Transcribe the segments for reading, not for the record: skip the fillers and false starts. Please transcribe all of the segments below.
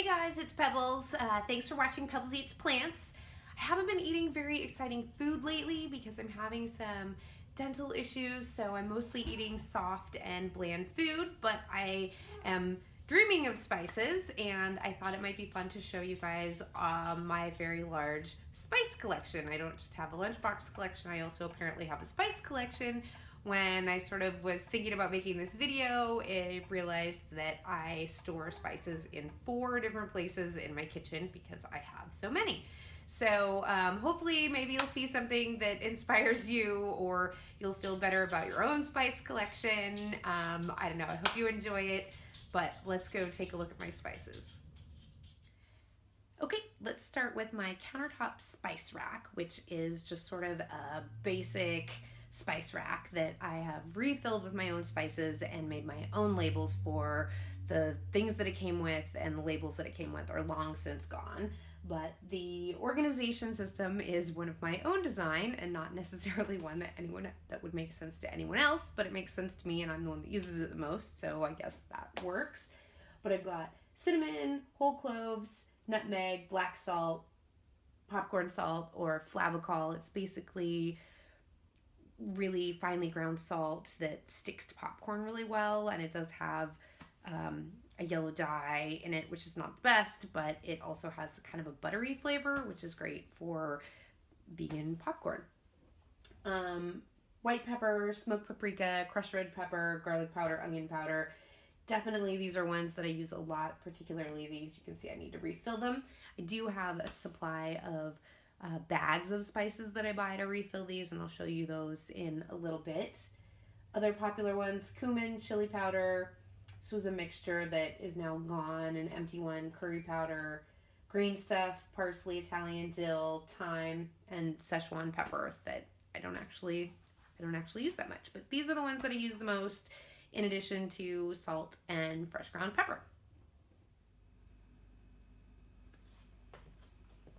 Hey guys, it's Pebbles. Thanks for watching Pebbles Eats Plants. I haven't been eating very exciting food lately because I'm having some dental issues, so I'm mostly eating soft and bland food, but I am dreaming of spices, and I thought it might be fun to show you guys my very large spice collection. I don't just have a lunchbox collection, I also apparently have a spice collection. When I sort of was thinking about making this video, I realized that I store spices in 4 different places in my kitchen because I have so many. So hopefully maybe you'll see something that inspires you, or you'll feel better about your own spice collection. I don't know, I hope you enjoy it, but let's go take a look at my spices. Okay, let's start with my countertop spice rack, which is just sort of a basic spice rack that I have refilled with my own spices and made my own labels for. The things that it came with and the labels that it came with are long since gone, but the organization system is one of my own design and not necessarily one that would make sense to anyone else, but it makes sense to me and I'm the one that uses it the most, so I guess that works. But I've got cinnamon, whole cloves, nutmeg, black salt, popcorn salt, or flavacol. It's basically really finely ground salt that sticks to popcorn really well, and it does have a yellow dye in it, which is not the best, but it also has kind of a buttery flavor, which is great for vegan popcorn. White pepper, smoked paprika, crushed red pepper, garlic powder, onion powder. Definitely these are ones that I use a lot, particularly these. You can see I need to refill them. I do have a supply of bags of spices that I buy to refill these, and I'll show you those in a little bit. Other popular ones: cumin, chili powder. This was a mixture that is now gone, an empty one. Curry powder, green stuff, parsley, Italian dill, thyme, and Szechuan pepper that I don't actually use that much. But these are the ones that I use the most, in addition to salt and fresh ground pepper.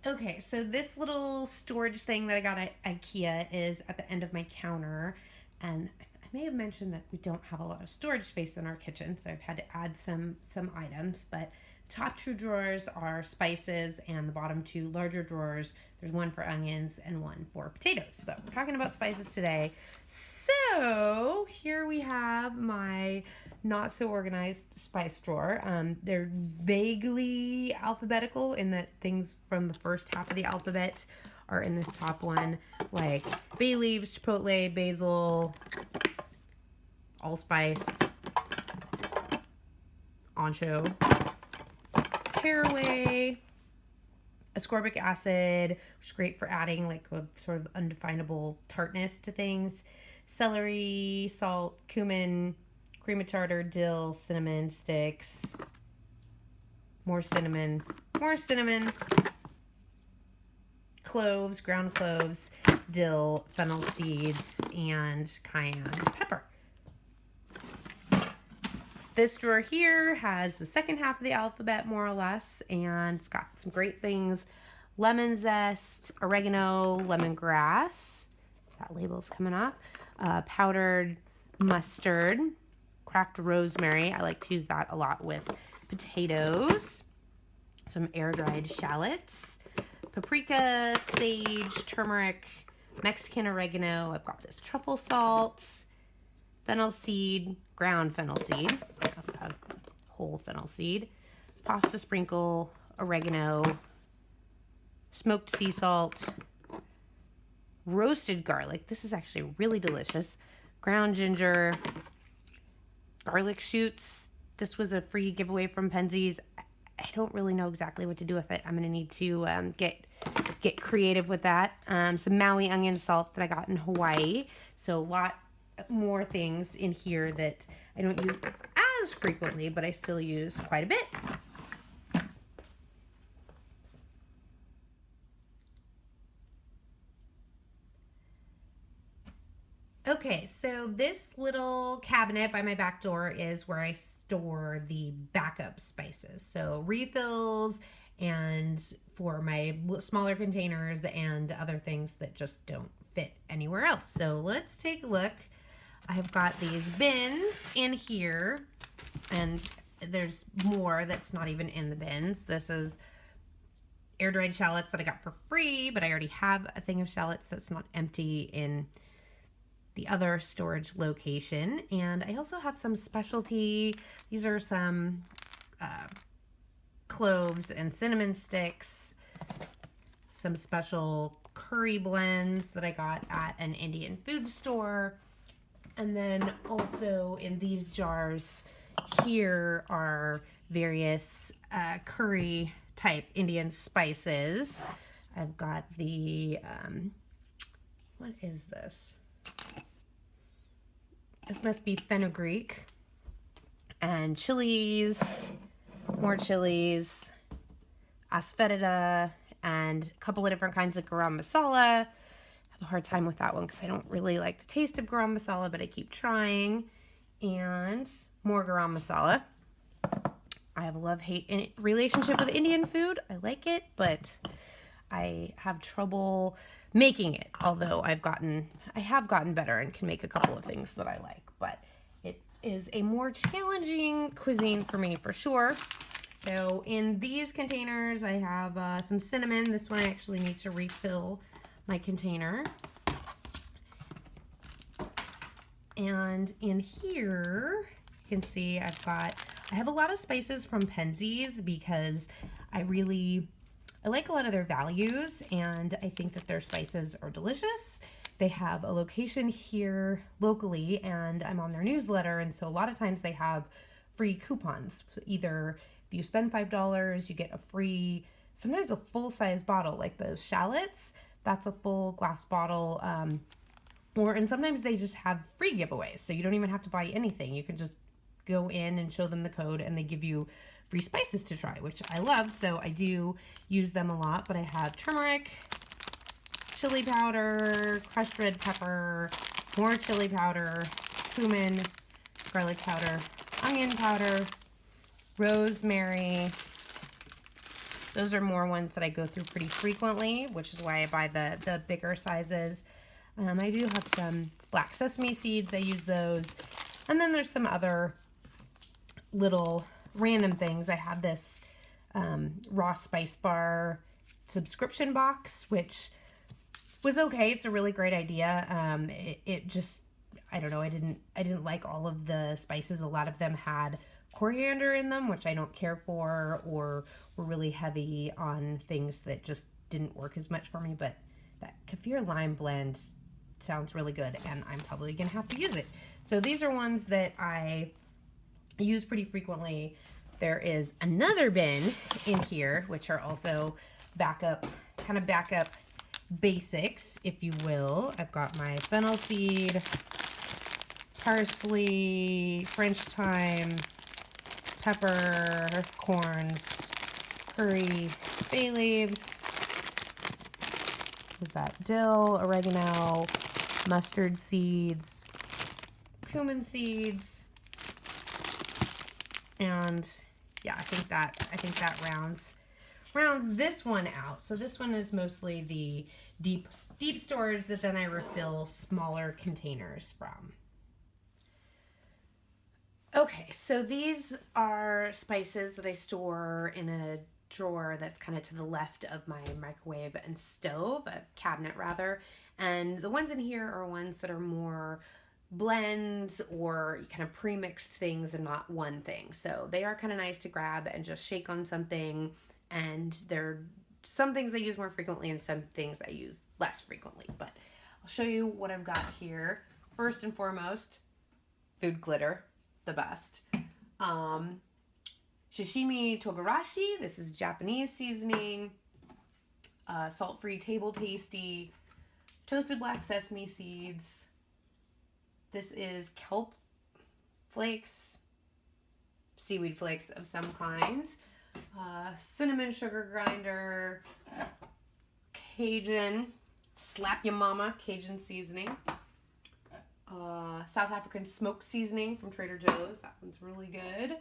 Okay, so this little storage thing that I got at IKEA is at the end of my counter, and I may have mentioned that we don't have a lot of storage space in our kitchen, so I've had to add some items, but top 2 drawers are spices, and the bottom 2 larger drawers, there's one for onions and one for potatoes, but we're talking about spices today. So here we have my not so organized spice drawer. They're vaguely alphabetical in that things from the first half of the alphabet are in this top one, like bay leaves, chipotle, basil, allspice, ancho, caraway, ascorbic acid, which is great for adding like a sort of undefinable tartness to things, celery, salt, cumin, cream of tartar, dill, cinnamon sticks, more cinnamon, cloves, ground cloves, dill, fennel seeds, and cayenne pepper. This drawer here has the second half of the alphabet, more or less, and it's got some great things: lemon zest, oregano, lemongrass, that label's coming up, powdered mustard, cracked rosemary. I like to use that a lot with potatoes, some air-dried shallots, paprika, sage, turmeric, Mexican oregano. I've got this truffle salt, fennel seed, ground fennel seed. I also have whole fennel seed, pasta sprinkle, oregano, smoked sea salt, roasted garlic. This is actually really delicious. Ground ginger, garlic shoots. This was a free giveaway from Penzies. I don't really know exactly what to do with it. I'm going to need to get creative with that. Some Maui onion salt that I got in Hawaii. So a lot more things in here that I don't use as frequently, but I still use quite a bit. Okay, so this little cabinet by my back door is where I store the backup spices. So refills and for my smaller containers and other things that just don't fit anywhere else. So let's take a look. I've got these bins in here, and there's more that's not even in the bins. This is air-dried shallots that I got for free, but I already have a thing of shallots that's not empty in the other storage location. And I also have some specialty. These are some cloves and cinnamon sticks, some special curry blends that I got at an Indian food store. And then also in these jars here are various curry type Indian spices. I've got the, what is this? This must be fenugreek and chilies, more chilies, asafoetida, and a couple of different kinds of garam masala. I have a hard time with that one because I don't really like the taste of garam masala, but I keep trying. And more garam masala. I have a love-hate relationship with Indian food. I like it, but I have trouble making it. Although I have gotten better and can make a couple of things that I like. But it is a more challenging cuisine for me for sure. So in these containers, I have some cinnamon. This one I actually need to refill my container. And in here, you can see I have a lot of spices from Penzeys because I like a lot of their values, and I think that their spices are delicious. They have a location here locally, and I'm on their newsletter, and so a lot of times they have free coupons. So either if you spend $5, you get a free, sometimes a full-size bottle, like those shallots. That's a full glass bottle. And sometimes they just have free giveaways, so you don't even have to buy anything. You can just go in and show them the code, and they give you free spices to try, which I love, so I do use them a lot. But I have turmeric, chili powder, crushed red pepper, more chili powder, cumin, garlic powder, onion powder, rosemary. Those are more ones that I go through pretty frequently, which is why I buy the bigger sizes. I do have some black sesame seeds. I use those. And then there's some other little random things. I have this raw spice bar subscription box, which was okay. It's a really great idea. It just, I don't know, I didn't like all of the spices. A lot of them had coriander in them, which I don't care for, or were really heavy on things that just didn't work as much for me. But that kaffir lime blend sounds really good, and I'm probably gonna have to use it. So these are ones that I use pretty frequently. There is another bin in here, which are also backup basics, if you will. I've got my fennel seed, parsley, French thyme, pepper, corns, curry, bay leaves. What's that? Dill, oregano, mustard seeds, cumin seeds, and yeah, I think that rounds this one out. So this one is mostly the deep storage that then I refill smaller containers from. Okay, so these are spices that I store in a drawer that's kind of to the left of my microwave and stove, a cabinet rather. And the ones in here are ones that are more blends or kind of pre-mixed things and not one thing. So they are kind of nice to grab and just shake on something. And there are some things I use more frequently and some things I use less frequently. But I'll show you what I've got here. First and foremost, food glitter, the best. Shishimi togarashi, this is Japanese seasoning. Salt-free table tasty. Toasted black sesame seeds. This is kelp flakes, seaweed flakes of some kind. Cinnamon sugar grinder. Cajun, slap ya mama, Cajun seasoning. South African smoked seasoning from Trader Joe's. That one's really good.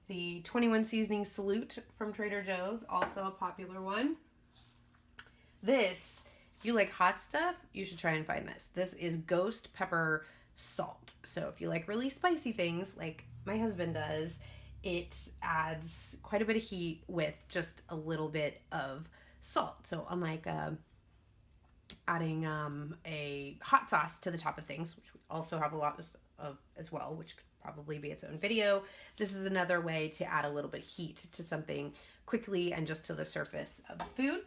The 21 seasoning salute from Trader Joe's, also a popular one. This, if you like hot stuff, you should try and find this. This is ghost pepper salt. So if you like really spicy things like my husband does, it adds quite a bit of heat with just a little bit of salt. So unlike adding a hot sauce to the top of things, which we also have a lot of as well, which could probably be its own video, this is another way to add a little bit of heat to something quickly and just to the surface of the food.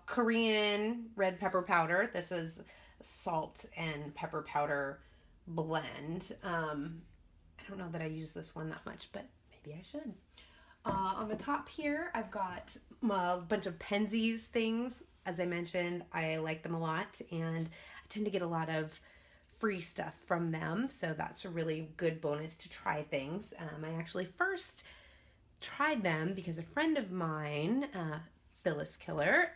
Korean red pepper powder. This is salt and pepper powder blend. I don't know that I use this one that much, but maybe I should. On the top here, I've got a bunch of Penzeys things. As I mentioned, I like them a lot, and I tend to get a lot of free stuff from them, so that's a really good bonus to try things. I actually first tried them because a friend of mine, Phyllis Killer,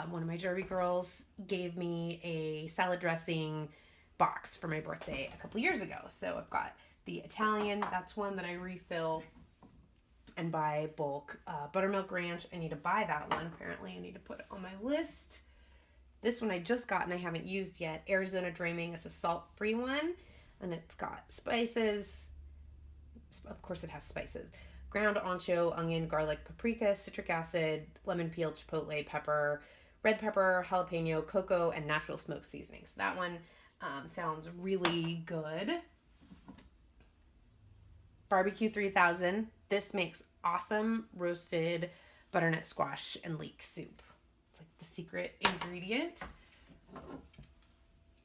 one of my Derby girls, gave me a salad dressing box for my birthday a couple years ago. So I've got the Italian, that's one that I refill and buy bulk. Buttermilk Ranch, I need to buy that one. Apparently I need to put it on my list. This one I just got and I haven't used yet. Arizona Dreaming. It's a salt-free one, and it's got spices. Of course it has spices. Ground ancho, onion, garlic, paprika, citric acid, lemon peel, chipotle pepper, red pepper, jalapeno, cocoa, and natural smoke seasonings. That one sounds really good. Barbecue 3000. This makes awesome roasted butternut squash and leek soup. It's like the secret ingredient.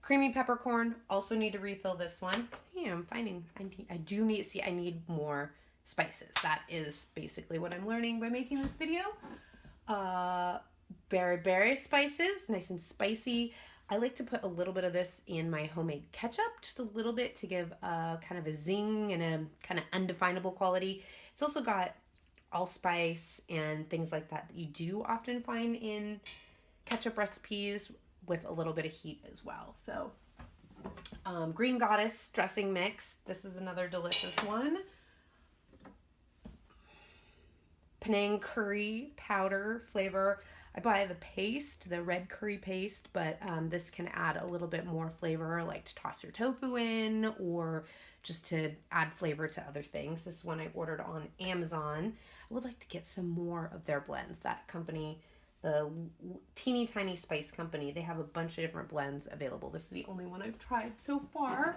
Creamy peppercorn. Also need to refill this one. Yeah, I'm finding I need more spices. That is basically what I'm learning by making this video. Berry spices, nice and spicy. I like to put a little bit of this in my homemade ketchup, just a little bit to give a kind of a zing and a kind of undefinable quality. It's also got allspice and things like that you do often find in ketchup recipes with a little bit of heat as well. So Green Goddess dressing mix. This is another delicious one. Penang curry powder flavor. I buy the paste, the red curry paste, but this can add a little bit more flavor, like to toss your tofu in or just to add flavor to other things. This is one I ordered on Amazon. I would like to get some more of their blends. That company, the teeny tiny spice company, they have a bunch of different blends available. This is the only one I've tried so far.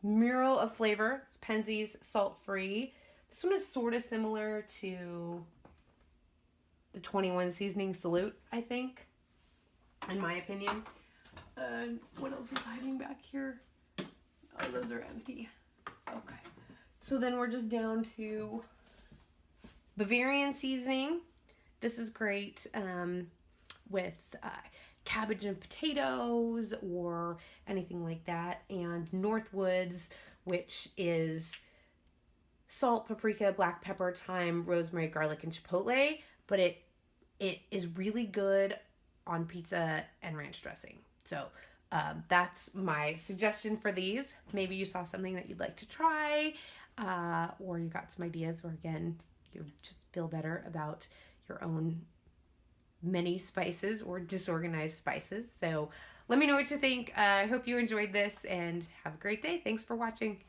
Mural of Flavor. It's Penzeys, salt-free. This one is sort of similar to the 21 Seasoning Salute, I think, in my opinion. What else is hiding back here? Oh, those are empty. Okay. So then we're just down to Bavarian seasoning. This is great with cabbage and potatoes or anything like that. And Northwoods, which is salt, paprika, black pepper, thyme, rosemary, garlic, and chipotle. But it is really good on pizza and ranch dressing. So that's my suggestion for these. Maybe you saw something that you'd like to try, or you got some ideas, or again, you just feel better about your own many spices or disorganized spices. So let me know what you think. I hope you enjoyed this and have a great day. Thanks for watching.